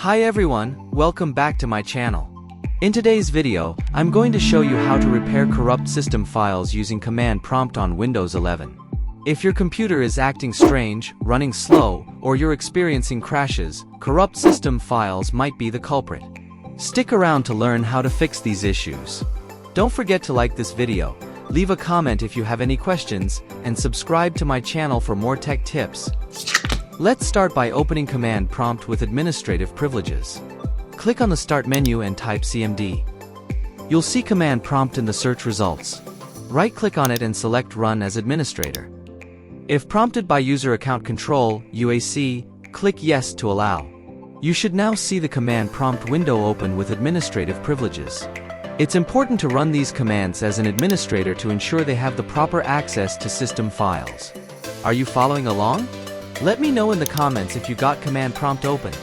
Hi everyone, welcome back to my channel. In today's video, I'm going to show you how to repair corrupt system files using command prompt on Windows 11. If your computer is acting strange, running slow, or you're experiencing crashes, corrupt system files might be the culprit. Stick around to learn how to fix these issues. Don't forget to like this video, leave a comment if you have any questions, and subscribe to my channel for more tech tips. Let's start by opening command prompt with administrative privileges. Click on the Start menu and type CMD. You'll see command prompt in the search results. Right-click on it and select Run as Administrator. If prompted by User Account Control, UAC, click Yes to allow. You should now see the command prompt window open with administrative privileges. It's important to run these commands as an administrator to ensure they have the proper access to system files. Are you following along? Let me know in the comments if you got command prompt open.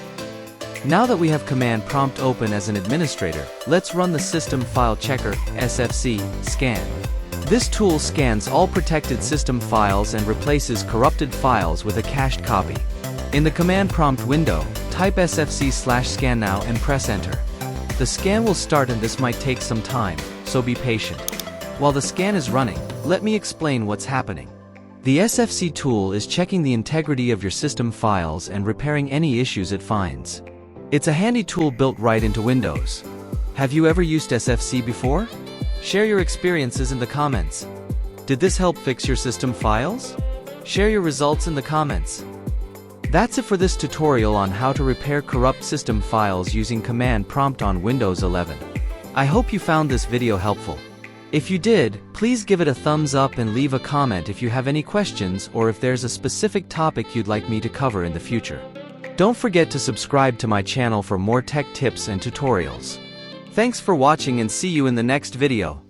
Now that we have command prompt open as an administrator, let's run the System File Checker (SFC) scan. This tool scans all protected system files and replaces corrupted files with a cached copy. In the command prompt window, type SFC/scan now and press enter. The scan will start and this might take some time, so be patient. While the scan is running, let me explain what's happening. The SFC tool is checking the integrity of your system files and repairing any issues it finds. It's a handy tool built right into Windows. Have you ever used SFC before? Share your experiences in the comments. Did this help fix your system files? Share your results in the comments. That's it for this tutorial on how to repair corrupt system files using command prompt on Windows 11. I hope you found this video helpful. If you did, please give it a thumbs up and leave a comment if you have any questions or if there's a specific topic you'd like me to cover in the future. Don't forget to subscribe to my channel for more tech tips and tutorials. Thanks for watching and see you in the next video.